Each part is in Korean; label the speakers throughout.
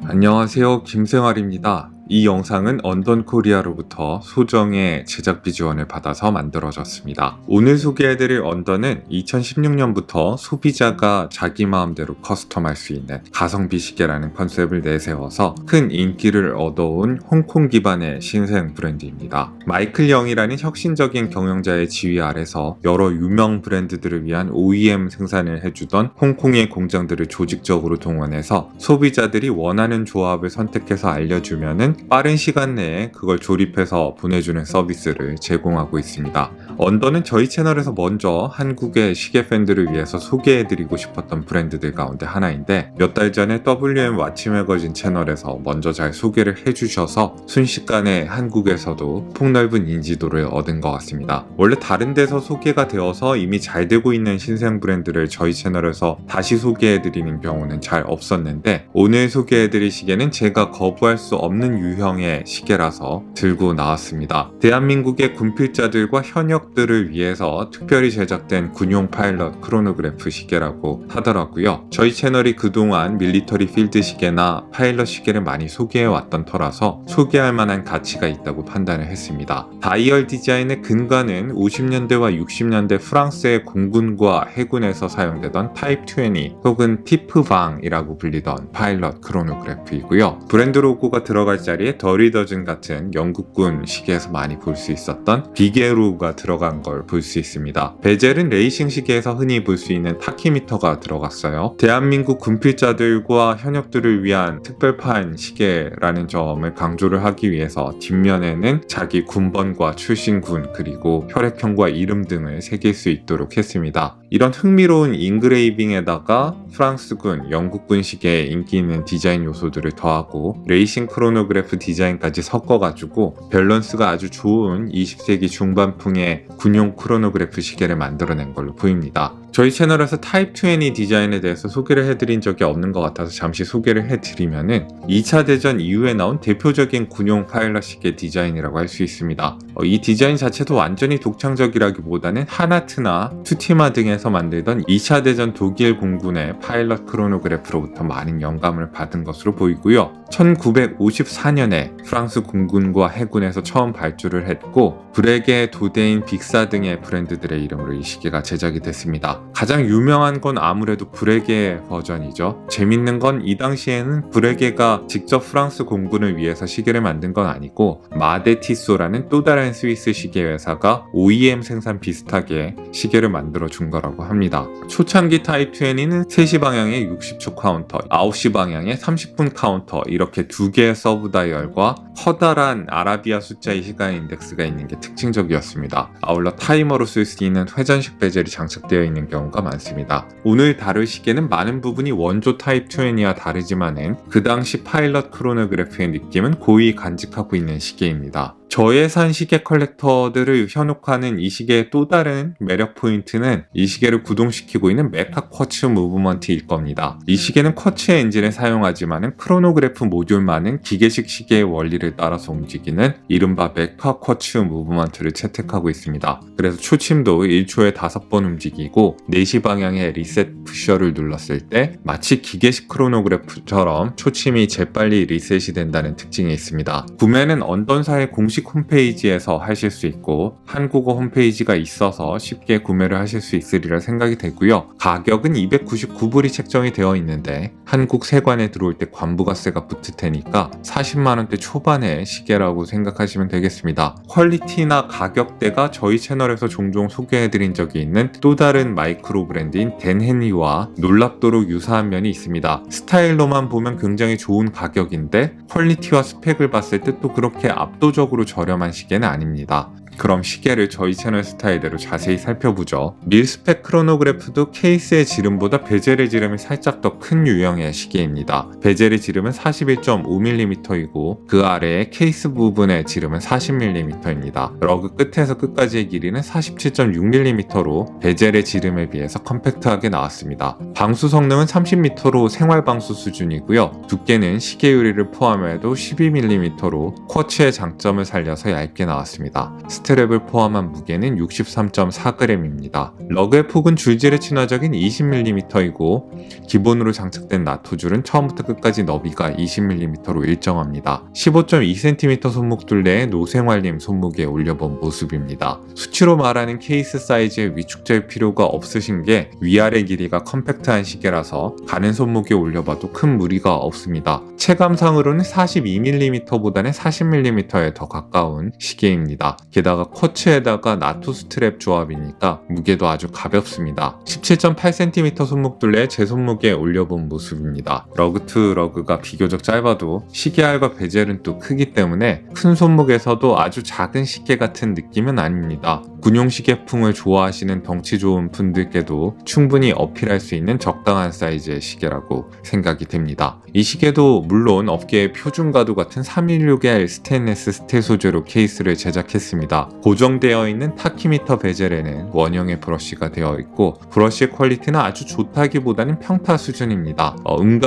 Speaker 1: 안녕하세요, 김생활입니다. 이 영상은 언던코리아로부터 소정의 제작비 지원을 받아서 만들어졌습니다. 오늘 소개해드릴 언던은 2016년부터 소비자가 자기 마음대로 커스텀할 수 있는 가성비 시계라는 컨셉을 내세워서 큰 인기를 얻어온 홍콩 기반의 신생 브랜드입니다. 마이클 영이라는 혁신적인 경영자의 지휘 아래서 여러 유명 브랜드들을 위한 OEM 생산을 해주던 홍콩의 공장들을 조직적으로 동원해서 소비자들이 원하는 조합을 선택해서 알려주면은 빠른 시간 내에 그걸 조립해서 보내주는 서비스를 제공하고 있습니다. 언더는 저희 채널에서 먼저 한국의 시계 팬들을 위해서 소개해드리고 싶었던 브랜드들 가운데 하나인데 몇 달 전에 WM 와치 매거진 채널에서 먼저 잘 소개를 해주셔서 순식간에 한국에서도 폭넓은 인지도를 얻은 것 같습니다. 원래 다른 데서 소개가 되어서 이미 잘 되고 있는 신생 브랜드를 저희 채널에서 다시 소개해드리는 경우는 잘 없었는데 오늘 소개해드릴 시계는 제가 거부할 수 없는 유형의 시계라서 들고 나왔습니다. 대한민국의 군필자들과 현역들을 위해서 특별히 제작된 군용 파일럿 크로노그래프 시계라고 하더라고요. 저희 채널이 그동안 밀리터리 필드 시계나 파일럿 시계를 많이 소개해왔던 터라서 소개할 만한 가치가 있다고 판단을 했습니다. 다이얼 디자인의 근간은 50년대와 60년대 프랑스의 공군과 해군에서 사용되던 타입 20 혹은 티프방이라고 불리던 파일럿 크로노그래프이고요. 브랜드 로고가 들어갈 자리에 더리더즌 같은 영국군 시계에서 많이 볼 수 있었던 비게로우가 들어간 걸 볼 수 있습니다. 베젤은 레이싱 시계에서 흔히 볼 수 있는 타키미터가 들어갔어요. 대한민국 군필자들과 현역들을 위한 특별판 시계라는 점을 강조를 하기 위해서 뒷면에는 자기 군번과 출신군 그리고 혈액형과 이름 등을 새길 수 있도록 했습니다. 이런 흥미로운 인그레이빙에다가 프랑스군, 영국군 시계에 인기 있는 디자인 요소들을 더하고 레이싱 크로노그래프 디자인까지 섞어가지고 밸런스가 아주 좋은 20세기 중반풍의 군용 크로노그래프 시계를 만들어낸 걸로 보입니다. 저희 채널에서 타입 20 디자인에 대해서 소개를 해드린 적이 없는 것 같아서 잠시 소개를 해드리면은 2차 대전 이후에 나온 대표적인 군용 파일럿 시계 디자인이라고 할 수 있습니다. 이 디자인 자체도 완전히 독창적이라기보다는 하나트나 투티마 등에서 만들던 2차 대전 독일 공군의 파일럿 크로노그래프로부터 많은 영감을 받은 것으로 보이고요. 1954년에 프랑스 공군과 해군에서 처음 발주를 했고 브레게, 도데인, 빅사 등의 브랜드들의 이름으로 이 시계가 제작이 됐습니다. 가장 유명한 건 아무래도 브레게 버전이죠. 재밌는 건 이 당시에는 브레게가 직접 프랑스 공군을 위해서 시계를 만든 건 아니고 마데티소라는 또 다른 스위스 시계 회사가 OEM 생산 비슷하게 시계를 만들어 준 거라고 합니다. 초창기 타입 20는 3시 방향의 60초 카운터, 9시 방향의 30분 카운터 이렇게 두 개의 서브 다이얼과 커다란 아라비아 숫자의 시간 인덱스가 있는 게 특징적이었습니다. 아울러 타이머로 쓸 수 있는 회전식 베젤이 장착되어 있는 경우가 많습니다. 오늘 다룰 시계는 많은 부분이 원조 타입 20와 다르지만은 그 당시 파일럿 크로노그래프의 느낌은 고이 간직하고 있는 시계입니다. 저예산 시계 컬렉터들을 현혹하는 이 시계의 또 다른 매력 포인트는 이 시계를 구동시키고 있는 메카 쿼츠 무브먼트일 겁니다. 이 시계는 쿼츠 엔진을 사용하지만 크로노그래프 모듈만은 기계식 시계의 원리를 따라서 움직이는 이른바 메카 쿼츠 무브먼트를 채택하고 있습니다. 그래서 초침도 1초에 5번 움직이고 4시 방향의 리셋 푸셔를 눌렀을 때 마치 기계식 크로노그래프처럼 초침이 재빨리 리셋이 된다는 특징이 있습니다. 구매는 언던사의 공식 홈페이지에서 하실 수 있고 한국어 홈페이지가 있어서 쉽게 구매를 하실 수 있으리라 생각이 되고요. 가격은 299불이 책정이 되어 있는데 한국 세관에 들어올 때 관부가세가 붙을 테니까 40만원대 초반의 시계라고 생각하시면 되겠습니다. 퀄리티나 가격대가 저희 채널에서 종종 소개해드린 적이 있는 또 다른 마이크로 브랜드인 댄헨리와 놀랍도록 유사한 면이 있습니다. 스타일로만 보면 굉장히 좋은 가격인데 퀄리티와 스펙을 봤을 때 또 그렇게 압도적으로 저렴한 시계는 아닙니다. 그럼 시계를 저희 채널 스타일대로 자세히 살펴보죠. 밀스펙 크로노그래프도 케이스의 지름보다 베젤의 지름이 살짝 더 큰 유형의 시계입니다. 베젤의 지름은 41.5mm이고 그 아래에 케이스 부분의 지름은 40mm입니다. 러그 끝에서 끝까지의 길이는 47.6mm로 베젤의 지름에 비해서 컴팩트하게 나왔습니다. 방수 성능은 30m로 생활 방수 수준이고요. 두께는 시계 유리를 포함해도 12mm로 쿼츠의 장점을 살려서 얇게 나왔습니다. 스트랩을 포함한 무게는 63.4g입니다. 러그의 폭은 줄질의 친화적인 20mm이고 기본으로 장착된 나토줄은 처음부터 끝까지 너비가 20mm로 일정합니다. 15.2cm 손목둘레의 노생활님 손목에 올려본 모습입니다. 수치로 말하는 케이스 사이즈에 위축될 필요가 없으신 게 위아래 길이가 컴팩트한 시계라서 가는 손목에 올려봐도 큰 무리가 없습니다. 체감상으로는 42mm보다는 40mm에 더 가까운 시계입니다. 게다가 쿼츠에다가 나토 스트랩 조합이니까 무게도 아주 가볍습니다. 17.8cm 손목둘레에 제 손목에 올려본 모습입니다. 러그 투 러그가 비교적 짧아도 시계알과 베젤은 또 크기 때문에 큰 손목에서도 아주 작은 시계 같은 느낌은 아닙니다. 군용 시계풍을 좋아하시는 덩치 좋은 분들께도 충분히 어필할 수 있는 적당한 사이즈의 시계라고 생각이 됩니다. 이 시계도 물론 업계의 표준가도 같은 316L 스테인리스 스틸 소재로 케이스를 제작했습니다. 고정되어 있는 타키미터 베젤에는 원형의 브러쉬가 되어 있고 브러쉬의 퀄리티는 아주 좋다기보다는 평타 수준입니다.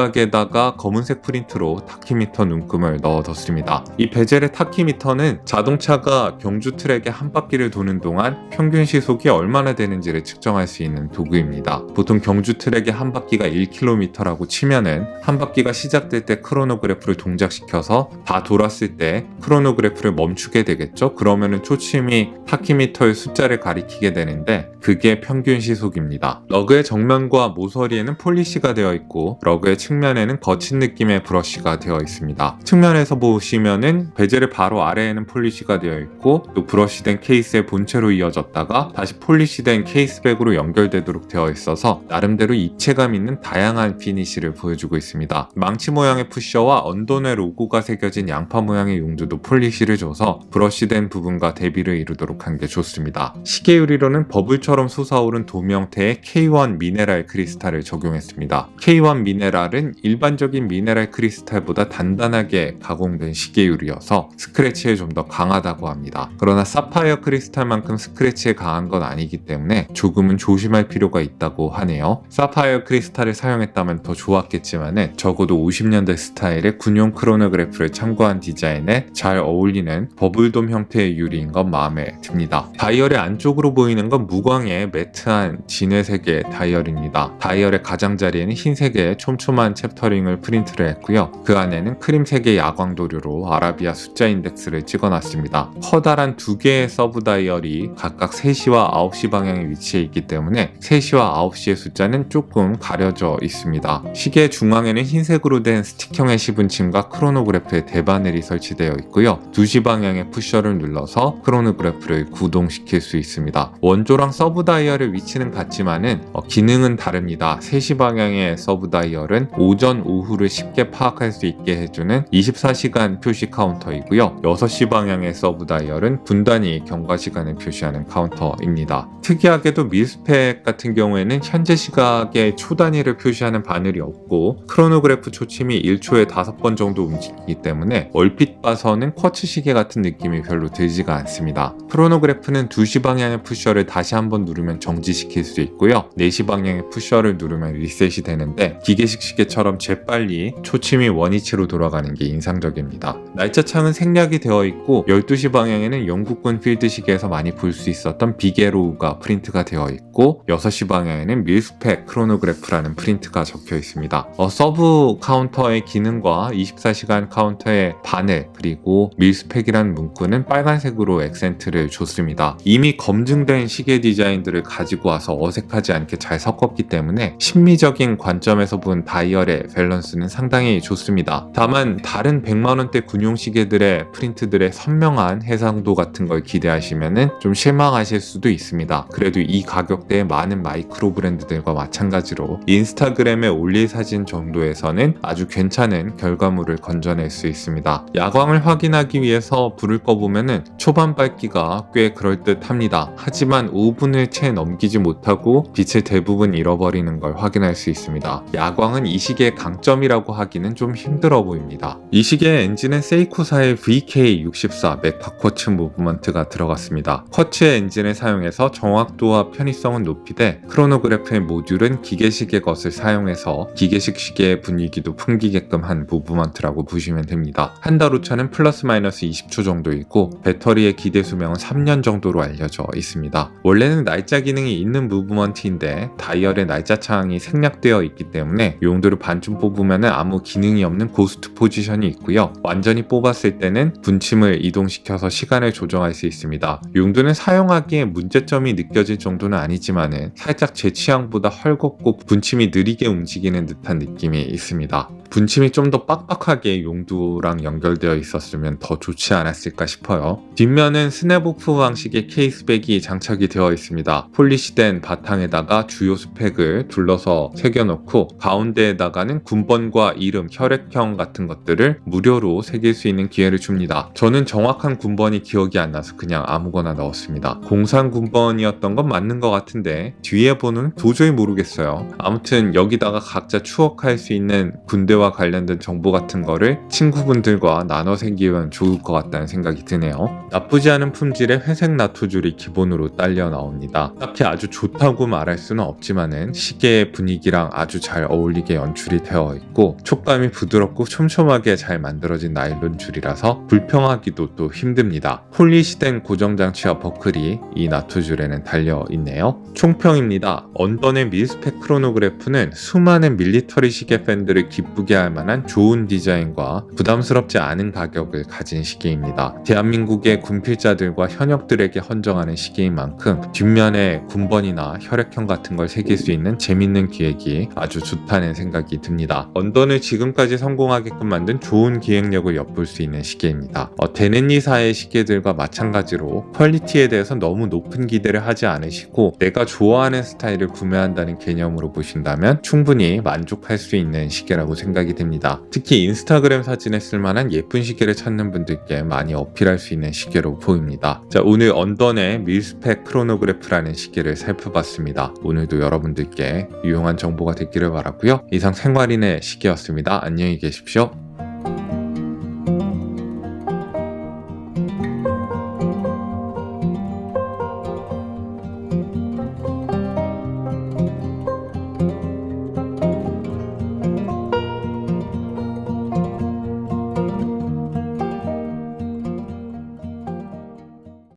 Speaker 1: 음각에다가 검은색 프린트로 타키미터 눈금을 넣어뒀습니다. 이 베젤의 타키미터는 자동차가 경주 트랙에 한 바퀴를 도는 동안 평균 시속이 얼마나 되는지를 측정할 수 있는 도구입니다. 보통 경주 트랙의 한 바퀴가 1km라고 치면은 한 바퀴가 시작될 때 크로노그래프를 동작시켜서 다 돌았을 때 크로노그래프를 멈추게 되겠죠. 그러면은 초침이 타키미터의 숫자를 가리키게 되는데 그게 평균 시속입니다. 러그의 정면과 모서리에는 폴리시가 되어 있고 러그의 측면에는 거친 느낌의 브러쉬가 되어 있습니다. 측면에서 보시면은 베젤의 바로 아래에는 폴리시가 되어 있고 또 브러쉬된 케이스의 본체로 이어졌다가 다시 폴리시된 케이스백으로 연결되도록 되어 있어서 나름대로 입체감 있는 다양한 피니쉬를 보여주고 있습니다. 망치 모양의 푸셔와 언더네 로고가 새겨진 양파 모양의 용두도 폴리쉬를 줘서 브러쉬된 부분과 대비를 이루도록 한 게 좋습니다. 시계 유리로는 버블처럼 솟아오른 도명태의 K1 미네랄 크리스탈을 적용했습니다. K1 미네랄은 일반적인 미네랄 크리스탈보다 단단하게 가공된 시계 유리여서 스크래치에 좀 더 강하다고 합니다. 그러나 사파이어 크리스탈만큼 스크래치에 강한 건 아니기 때문에 조금은 조심할 필요가 있다고 하네요. 사파이어 크리스탈을 사용했다면 더 좋았겠지만은 적어도 50년대 스타일의 군용 크로노그래프를 참고한 디자인에 잘 어울리는 버블돔 형태의 유리인 건 마음에 듭니다. 다이얼의 안쪽으로 보이는 건 무광의 매트한 진회색의 다이얼입니다. 다이얼의 가장자리에는 흰색의 촘촘한 챕터링을 프린트를 했고요. 그 안에는 크림색의 야광도료로 아라비아 숫자 인덱스를 찍어놨습니다. 커다란 두 개의 서브 다이얼이 각각 3시와 9시 방향에 위치해 있기 때문에 3시와 9시의 숫자는 조금 가려져 있습니다. 시계 중앙에는 흰색으로 된 스틱형의 시분침과 크로노그래프의 대바늘이 설치되어 있고요. 2시 방향의 푸셔를 눌러서 크로노그래프를 구동시킬 수 있습니다. 원조랑 서브 다이얼의 위치는 같지만은 기능은 다릅니다. 3시 방향의 서브 다이얼은 오전, 오후를 쉽게 파악할 수 있게 해주는 24시간 표시 카운터이고요. 6시 방향의 서브 다이얼은 분단위 경과 시간을 표시하는 카운터입니다. 특이하게도 밀스펙 같은 경우에는 현재 시각의 초 단위를 표시하는 바늘이 없고 크로노그래프 초침이 1초에 5번 정도 움직이기 때문에 얼핏 봐서는 쿼츠 시계 같은 느낌이 별로 들지가 않습니다. 크로노그래프는 2시 방향의 푸셔를 다시 한번 누르면 정지시킬 수 있고요. 4시 방향의 푸셔를 누르면 리셋이 되는데 기계식 시계처럼 재빨리 초침이 원위치로 돌아가는 게 인상적입니다. 날짜창은 생략이 되어 있고 12시 방향에는 영국군 필드 시계에서 많이 볼 수 있었던 비게로우가 프린트가 되어 있고 6시 방향에는 밀스펙 크로노그래프라는 프린트가 적혀 있습니다. 서브 카운터의 기능과 24시간 카운터의 바늘 그리고 밀스펙이라는 문구는 빨간색으로 액센트를 줬습니다. 이미 검증된 시계 디자인들을 가지고 와서 어색하지 않게 잘 섞었기 때문에 심미적인 관점에서 본 다이얼의 밸런스는 상당히 좋습니다. 다만 다른 100만원대 군용 시계들의 프린트들의 선명한 해상도 같은 걸 기대하시면은 좀 실망하실 수도 있습니다. 그래도 이 가격대의 많은 마이크로 브랜드들과 마찬가지로 인스타그램에 올릴 사진 정도에서는 아주 괜찮은 결과물을 건져낼 수 있습니다. 야광을 확인하기 위해서 불을 꺼보면은 초반 밝기가 꽤 그럴듯합니다. 하지만 5분을 채 넘기지 못하고 빛을 대부분 잃어버리는 걸 확인할 수 있습니다. 야광은 이 시계의 강점이라고 하기는 좀 힘들어 보입니다. 이 시계의 엔진은 세이코사의 VK64 메카쿼츠 무브먼트가 들어갔습니다. 쿼츠의 엔진을 사용해서 정확도와 편의성은 높이되 크로노그래프의 모듈은 기계식의 것을 사용해서 기계식 시계의 분위기도 풍기게끔 한 무브먼트라고 보시면 됩니다. 한 달 오차는 플러스 마이너스 20초 정도이고 배터리의 기대 수명은 3년 정도로 알려져 있습니다. 원래는 날짜 기능이 있는 무브먼트인데 다이얼의 날짜 창이 생략되어 있기 때문에 용도를 반쯤 뽑으면 아무 기능이 없는 고스트 포지션이 있고요. 완전히 뽑았을 때는 분침을 이동시켜서 시간을 조정할 수 있습니다. 용도는 사용하기에 문제점이 느껴질 정도는 아니지만은 살짝 제 취향보다 헐겁고 분침이 느리게 움직이는 듯한 느낌이 있습니다. 분침이 좀 더 빡빡하게 용두랑 연결되어 있었으면 더 좋지 않았을까 싶어요. 뒷면은 스냅오프 방식의 케이스백이 장착이 되어 있습니다. 폴리시된 바탕에다가 주요 스펙을 둘러서 새겨놓고 가운데에다가는 군번과 이름, 혈액형 같은 것들을 무료로 새길 수 있는 기회를 줍니다. 저는 정확한 군번이 기억이 안 나서 그냥 아무거나 넣었습니다. 공산 군번이었던 건 맞는 것 같은데 뒤에 번호는 도저히 모르겠어요. 아무튼 여기다가 각자 추억할 수 있는 군대와 관련된 정보 같은 거를 친구분들과 나눠 새기면 좋을 것 같다는 생각이 드네요. 나쁘지 않은 품질의 회색 나토줄이 기본으로 딸려 나옵니다. 딱히 아주 좋다고 말할 수는 없지만은 시계의 분위기랑 아주 잘 어울리게 연출이 되어 있고 촉감이 부드럽고 촘촘하게 잘 만들어진 나일론 줄이라서 불평하기도 또 힘듭니다. 폴리시된 고정장치와 버클이 이 나토줄에는 달려 있네요. 총평입니다. 언던의 밀스펙 크로노그래프는 수많은 밀리터리 시계 팬들을 기쁘게 할 만한 좋은 디자인과 부담스럽지 않은 가격을 가진 시계입니다. 대한민국의 군필자들과 현역들에게 헌정하는 시계인 만큼 뒷면에 군번이나 혈액형 같은 걸 새길 수 있는 재밌는 기획이 아주 좋다는 생각이 듭니다. 언던을 지금까지 성공하게끔 만든 좋은 기획력을 엿볼 수 있는 시계입니다. 데넨리사의 시계들과 마찬가지로 퀄리티에 대해서 너무 높은 기대를 하지 않으시고 내가 좋아하는 스타일을 구매한다는 개념으로 보신다면 충분히 만족할 수 있는 시계라고 생각이 됩니다. 특히 인스타그램 사진에 쓸만한 예쁜 시계를 찾는 분들께 많이 어필할 수 있는 시계로 보입니다. 자, 오늘 언던의 밀스펙 크로노그래프라는 시계를 살펴봤습니다. 오늘도 여러분들께 유용한 정보가 됐기를 바라고요. 이상 생활인의 시계였습니다. 안녕히 계십시오.